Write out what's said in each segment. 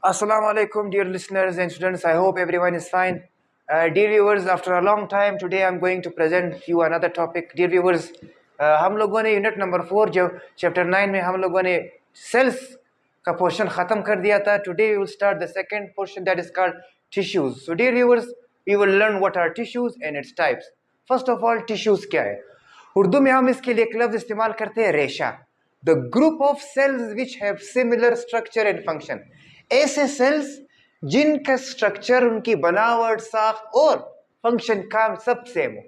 Assalamu alaikum, dear listeners and students. I hope everyone is fine. Dear viewers, after a long time, today I'm going to present you another topic. Dear viewers, हम लोगों ने unit number 4 जो chapter 9 में हम लोगों ने sales का portion ख़त्म कर दिया था. Today we will start the second portion that is called tissues. So dear viewers, we will learn what are tissues and its types. First of all, tissues क्या है? उर्दू में हम इसके लिए एक लफ्ज़ इस्तेमाल करते हैं रेशा. The group of cells which have similar structure and function. ऐसे सेल्स जिनका स्ट्रक्चर, उनकी बनावट, साख और फंक्शन काम सब सेम हो,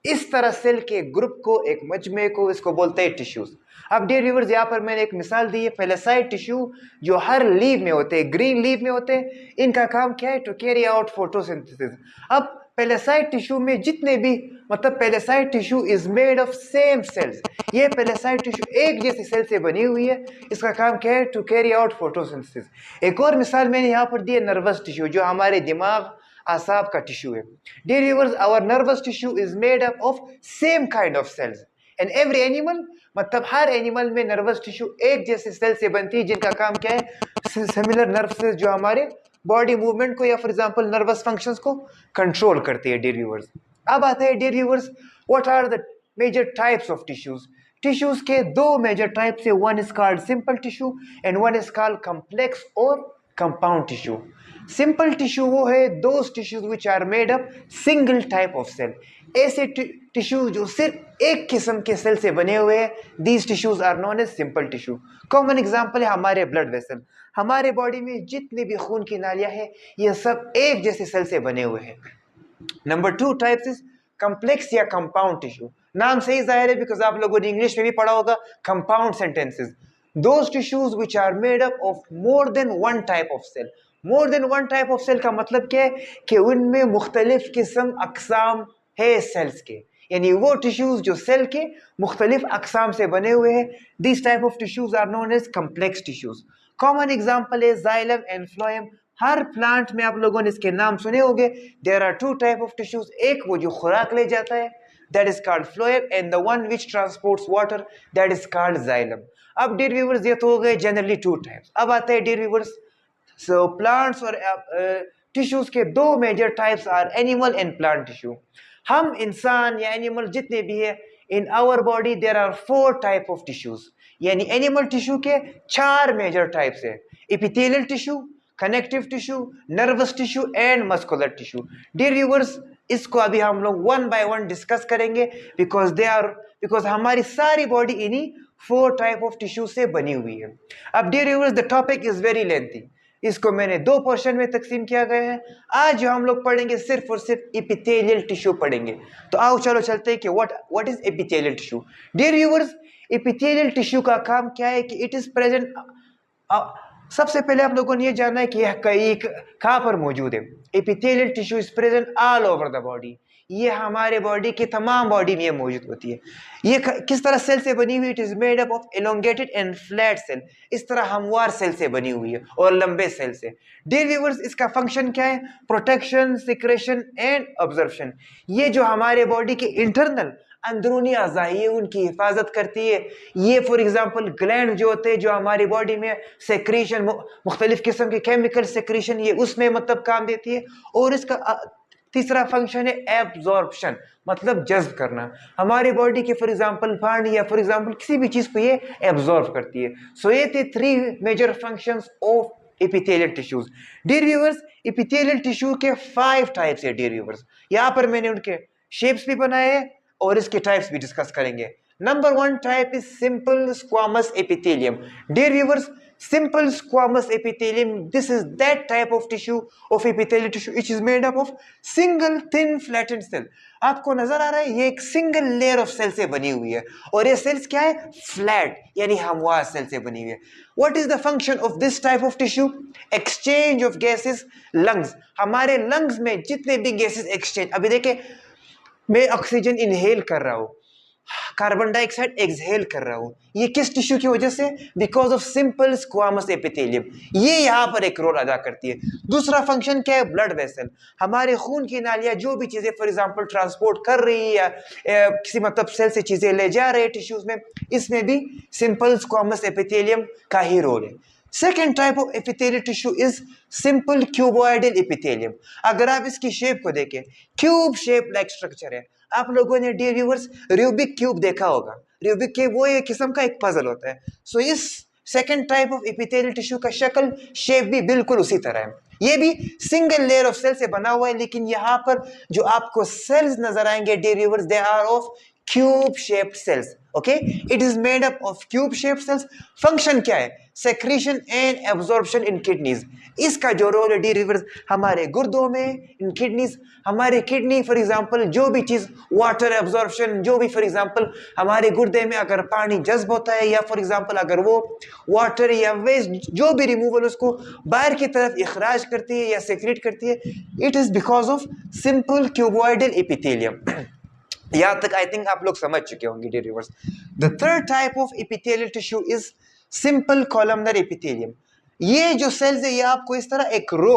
इस तरह सेल के ग्रुप को, एक मजमे को, इसको बोलते हैं टिश्यूज. अब डियर व्यूअर्स, यहाँ पर मैंने एक मिसाल दी है. फेलेसाइड टिश्यू जो हर लीव में होते हैं, ग्रीन लीव में होते हैं, इनका काम क्या है? To carry out photosynthesis. अब पेलेसाइड टिश्यू में जितने भी, मतलब palisade tissue is made of same cells. ये पेलेसाइड टिश्यू एक जैसी सेल से बनी हुई है. इसका काम क्या है? To carry out photosynthesis. एक और मिसाल मैंने यहाँ पर दी है नर्वस टिश्यू, जो हमारे दिमाग, आसाब का टिश्यू है. Dear viewers, our nervous tissue is made up of same kind of cells and every animal, मतलब हर एनिमल में नर्वस टिश्यू एक जैसे सेल से बनती है, जिनका काम क्या है? सिमिलर नर्व सेल्स जो हमारे बॉडी मूवमेंट को या फॉर एग्जांपल नर्वस फंक्शंस को कंट्रोल करती है. डियर व्यूअर्स, अब आते हैं dear viewers, what are the major types of tissues. Tissues के दो मेजर टाइप्स है. One is called simple tissue and one is called complex और कंपाउंड टिश्यू. सिंपल टिश्यू वो है those tissues which are made up single type of cell. ऐसे tissue जो सिर्फ एक किस्म के सेल से बने हुए हैं, these tissues are known as simple tissue. Common example है हमारे ब्लड वेसल. हमारे बॉडी में जितने भी खून की नालियां हैं, ये सब एक जैसे सेल से बने हुए हैं. नंबर 2 टाइप्स इज कॉम्प्लेक्स या कंपाउंड टिश्यू. नाम से ही जाहिर है, बिकॉज आप लोगों ने इंग्लिश में भी पढ़ा होगा compound sentences. Those tissues which are made up of more than one type of cell. More than one type of cell का मतलब क्या है? कि उनमें मुख्तलिफ किस्म अकसाम है सेल्स के, यानी वो टिश्यूज जो सेल के मुख्तलिफ अकसाम से बने हुए हैं. This type of tissues are known as complex tissues. Common example है जाइलम एंड फ्लोएम. हर प्लांट में आप लोगों ने इसके नाम सुने होंगे. There are 2 type of tissues. एक वो जो खुराक ले जाता है, that is called phloem, and the one which transports water, that is called xylem. अब dear viewers, ये तो हो गए generally 2 types. अब आते हैं dear viewers, so plants और tissues के 2 major types are animal and plant tissue. हम इंसान या एनिमल जितने भी है, in our body there are 4 type of tissues. यानी एनिमल टिश्यू के 4 मेजर टाइप्स है. Epithelial tissue, connective tissue, nervous tissue and muscular tissue. Dear viewers, इसको अभी हम लोग वन बाय वन डिस्कस करेंगे, बिकॉज हमारी सारी बॉडी इन्हीं 4 टाइप ऑफ टिश्यू से बनी हुई है. अब dear viewers, the topic is very lengthy. इसको मैंने 2 पोर्शन में तकसीम किया गया है. आज जो हम लोग पढ़ेंगे सिर्फ और सिर्फ एपिथेलियल टिश्यू पढ़ेंगे. तो आओ चलो चलते हैं कि what is epithelial tissue. Dear viewers, epithelial tissue का काम क्या है? कि इट इज प्रेजेंट. सबसे पहले आप लोगों ने ये जानना है कि यह कहाँ पर मौजूद है. Epithelial tissue is present all over the body. ये हमारे बॉडी के तमाम बॉडी में ये मौजूद होती है. ये किस तरह सेल से बनी हुई? It is made up of elongated and flat cell. इस तरह हमवार सेल से बनी हुई है और लंबे सेल से. डियर व्यूअर्स, इसका फंक्शन क्या है? Protection, secretion and observation. ये जो हमारे बॉडी के इंटरनल अंदरूनी अज़ा, ये उनकी हिफाजत करती है. ये फॉर एग्जांपल ग्लैंड जो होते हैं, जो हमारी बॉडी में सेक्रीशन, मुख्तलिफ किस्म के केमिकल सेक्रीशन, ये उसमें मतलब काम देती है. और इसका तीसरा फंक्शन है एब्जॉर्प्शन, मतलब जज्ब करना. हमारी बॉडी के फॉर एग्जांपल पानी या फॉर एग्जांपल किसी भी चीज को ये एब्जॉर्ब करती है. सो ये थे 3 major functions of epithelial tissues. Dear viewers, epithelial tissue के 5 टाइप्स है. डियर व्यूअर्स, यहाँ पर मैंने उनके शेप्स भी बनाए हैं और इसके टाइप्स भी डिस्कस करेंगे. Number 1 type is simple squamous epithelium. Dear viewers, simple squamous epithelium, this is that type of tissue of epithelial tissue which is made up of single thin flattened cell. आपको नजर आ रहा है, ये एक single layer of cell से बनी हुई है. और ये सेल्स क्या है? फ्लैट, यानी हमवार सेल से बनी हुई है. What is the function of this type of tissue? Exchange of gases. Lungs, हमारे लंग्स में जितने भी गैसेस एक्सचेंज, अभी देखे मैं ऑक्सीजन इनहेल कर रहा हूँ, कार्बन डाइऑक्साइड एक्सहेल कर रहा हूं. ये किस टिश्यू की वजह से? Because of simple squamous epithelium. ये यहां पर एक रोल अदा करती है. दूसरा फंक्शन क्या है? Blood vessel. हमारे खून की नालियां जो भी चीजें फॉर एग्जांपल ट्रांसपोर्ट कर रही है या किसी मतलब सेल से चीजें ले जा रहे हैं टिश्यूज में, इसमें भी सिंपल स्क्वामस एपिथेलियम का ही रोल है. Second type of epithelial tissue is simple cuboidal epithelium. अगर आप इसकी शेप को देखें, क्यूब शेप लाइक स्ट्रक्चर है। आप लोगों ने डियर व्यूअर्स रूबिक क्यूब देखा होगा। रूबिक क्यूब वो एक किस्म का एक पजल होता है। सो इस second type of epithelial tissue का शक्ल शेप भी बिल्कुल उसी तरह है। ये भी सिंगल लेयर ऑफ सेल से बना हुआ है, लेकिन यहाँ पर जो आपको सेल्स नजर आएंगे dear viewers, they are of cube shaped cells. Okay, it is made up of cube shaped cells. Function क्या है? Secretion and absorption in kidneys. इसका जो रोल है डियर व्यूअर्स, हमारे गुर्दों में, इन किडनीज, हमारे किडनी फॉर एग्जांपल जो भी चीज वाटर एब्जॉर्प्शन, जो भी फॉर एग्जांपल हमारे गुर्दे में अगर पानी जज्ब होता है, या फॉर एग्जांपल अगर वो वाटर या वेस्ट जो भी रिमूवल उसको बाहर की तरफ इखराज करती है या सेक्रेट करती है, it is because of simple cuboidal epithelium. यहां तक आई थिंक आप लोग समझ चुके होंगे dear viewers. The third type of epithelial tissue is simple columnar epithelium. ये जो सेल्स है ये आपको इस तरह एक रो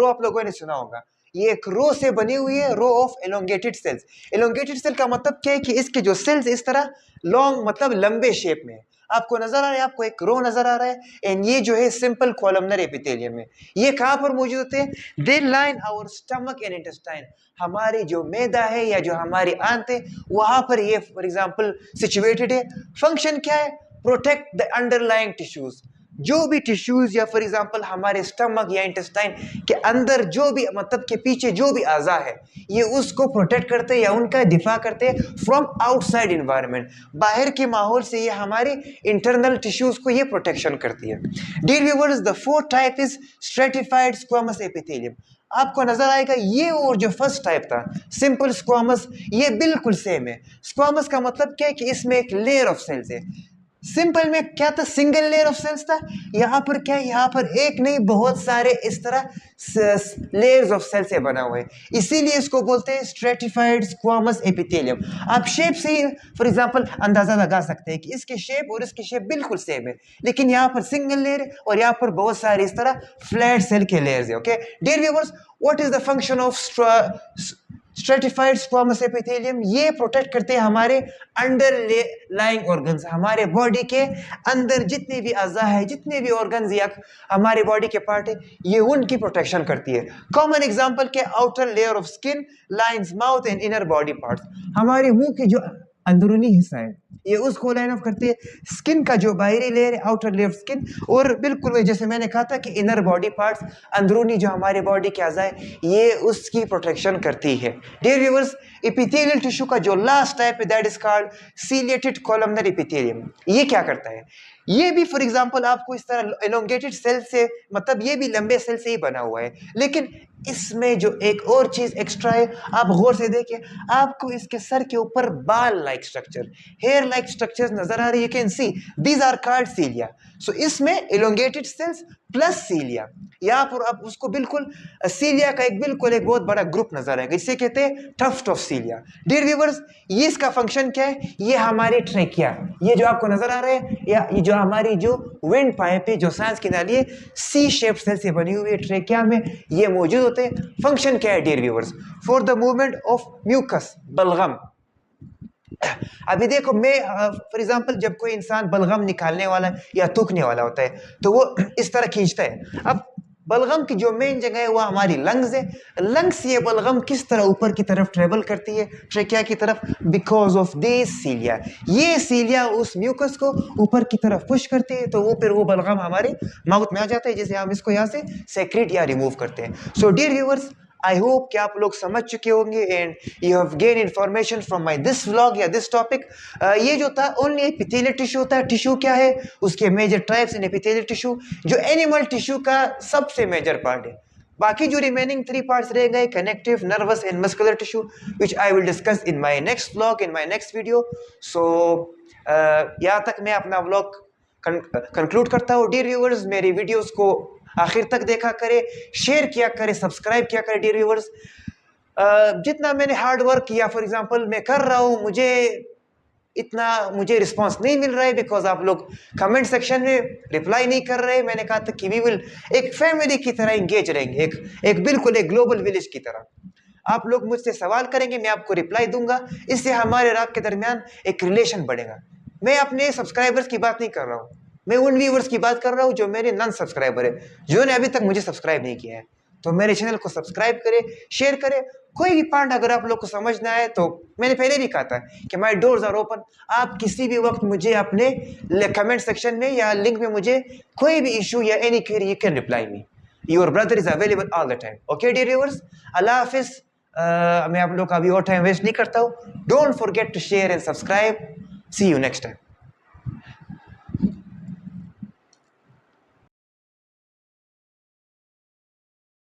आप लोगों ने सुना होगा, ये एक रो से बनी हुई है, row of elongated cells. Elongated cell का मतलब क्या है कि इसके जो सेल्स इस तरह लॉन्ग मतलब लंबे शेप में है। आपको नजर आ रहा है, आपको एक रो नजर आ रहा है, एंड ये जो है सिंपल कॉलमनर एपिथेलियम है। ये कहां पर मौजूद होते हैं? They line our stomach and intestine. हमारे जो मैदा है या जो हमारी आंत है वहां पर ये फॉर एग्जांपल सिचुएटेड है। फंक्शन क्या है? Protect the underlying tissues. जो भी टिश्यूज या फॉर एग्जांपल हमारे स्टमक या इंटेस्टाइन के अंदर जो भी मतलब के पीछे जो भी अज़ा है, ये उसको प्रोटेक्ट करते हैं या उनका दिफा करते हैं फ्रॉम आउटसाइड इन्वायरमेंट। बाहर के माहौल से ये हमारे इंटरनल टिश्यूज को ये प्रोटेक्शन करती है। Dear viewers, the fourth type is stratified squamous epithelium. आपको नजर आएगा ये और जो फर्स्ट टाइप था सिंपल स्क्वामस, ये बिल्कुल सेम है। स्क्वामस का मतलब क्या है कि इसमें एक लेयर ऑफ सेल्स है। सिंपल में क्या था? सिंगल लेयर ऑफ सेल्स था। यहां पर क्या है? यहां पर एक नहीं बहुत सारे इस तरह लेयर्स ऑफ सेल से बना हुआ है, इसीलिए इसको बोलते हैं स्ट्रेटिफाइड स्क्वामस एपिथेलियम। आप शेप से ही फॉर एग्जांपल अंदाजा लगा सकते हैं कि इसके शेप और इसकी शेप बिल्कुल सेम है, लेकिन यहां पर सिंगल लेयर है और यहां पर बहुत सारे इस तरह फ्लैट सेल के लेयर्स है। Okay dear viewers, what is the function of stratified squamous epithelium? ये प्रोटेक्ट करते हैं हमारे अंडर लाइंग ऑर्गन्स। हमारे बॉडी के अंदर जितने भी अज़ा है, जितने भी ऑर्गन्स या हमारे बॉडी के पार्ट है, ये उनकी प्रोटेक्शन करती है। कॉमन एग्जांपल के outer layer of skin lines mouth and inner body parts. हमारे मुंह के जो अंदरूनी हिस्सा है ये उसको लाइन ऑफ करती है। स्किन का जो बाहरी लेयर है, आउटर लेयर ऑफ स्किन, और बिल्कुल जैसे मैंने कहा था कि इनर बॉडी पार्ट्स, अंदरूनी जो हमारे बॉडी के अज़ा है, ये उसकी प्रोटेक्शन करती है। डियर व्यूअर्स, एपिथेलियल टिश्यू का जो लास्ट टाइप है that is called ciliated columnar epithelium. ये क्या करता है? ये भी फॉर एग्जांपल आपको इस तरह एलोंगेटेड सेल से मतलब ये भी लंबे सेल से ही बना हुआ है, लेकिन इसमें जो एक और चीज एक्स्ट्रा है, आप गौर से देखिए, आपको इसके सर के ऊपर बाल like structure, hair like structures नजर आ रही है। You can see these are called cilia. So इसमें एलोंगेटेड सेल्स प्लस सीलिया, यहाँ पर आप उसको बिल्कुल सीलिया का एक बिल्कुल एक बहुत बड़ा ग्रुप नजर आएगा, इसे कहते हैं tuft of cilia. Dear viewers, ये इसका फंक्शन क्या है? ये हमारे ट्रेकिया, ये जो आपको नजर आ रहा है, या ये जो हमारी जो विंड पाइप है, जो सांस की नाली है, सी शेप सेल से बनी हुई है, ट्रेकिया में ये मौजूद होते हैं। फंक्शन क्या है dear viewers? For the movement of mucus, बलगम। अभी देखो मैं फॉर एग्जांपल जब कोई इंसान बलगम निकालने वाला या थूकने वाला होता है तो वो इस तरह खींचता है। अब बलगम की जो मेन जगह है वो हमारी लंग्स है। लंग्स ये बलगम किस तरह ऊपर की तरफ ट्रेवल करती है ट्रेकिया की तरफ? Because of this cilia. ये सीलिया उस म्यूकस को ऊपर की तरफ पुश करती है, तो वो फिर वो बलगम हमारे माउथ में आ जाता है, जिसे हम इसको यहाँ से सेक्रेट या रिमूव करते हैं। So dear viewers, I hope कि आप लोग समझ चुके होंगे and you have gain information from my this vlog या दिस टॉपिक। ये जो था ओनली एपिथेलियल टिश्यू होता है। टिश्यू क्या है? उसके major types in epithelial tissue, जो एनिमल टिश्यू का सबसे मेजर पार्ट है। बाकी जो रिमेनिंग 3 पार्ट्स रह गए, connective, nervous and muscular tissue, which I will discuss in my next vlog, in my next video. So यहाँ तक मैं अपना व्लॉग कंक्लूड करता हूँ। डियर व्यूअर्स, मेरी वीडियोस को आखिर तक देखा करे, शेयर किया करे, सब्सक्राइब किया करे। डियर व्यूअर्स, जितना मैंने हार्ड वर्क किया फॉर एग्जांपल मैं कर रहा हूँ, मुझे रिस्पांस नहीं मिल रहा है बिकॉज आप लोग कमेंट सेक्शन में रिप्लाई नहीं कर रहे। मैंने कहा था कि वी विल एक फैमिली की तरह इंगेज रहेंगे, एक बिल्कुल एक ग्लोबल विलेज की तरह। आप लोग मुझसे सवाल करेंगे, मैं आपको रिप्लाई दूंगा, इससे हमारे और आपके दरमियान एक रिलेशन बढ़ेगा। मैं अपने सब्सक्राइबर्स की बात नहीं कर रहा हूँ, मैं उन व्यूवर्स की बात कर रहा हूँ जो मेरे नॉन सब्सक्राइबर है, जिन्होंने अभी तक मुझे सब्सक्राइब नहीं किया है। तो मेरे चैनल को सब्सक्राइब करें, शेयर करें। कोई भी पॉइंट अगर आप लोग को समझ ना आए तो मैंने पहले भी कहा था कि माय डोर्स आर ओपन। आप किसी भी वक्त मुझे अपने कमेंट सेक्शन में या लिंक में मुझे कोई भी इशू या any query you can reply me. Your brother is available all the time. Okay dear viewers, अल्लाह हाफिज। मैं आप लोग का अभी और टाइम वेस्ट नहीं करता हूँ। Don't forget to share and subscribe. See you next time.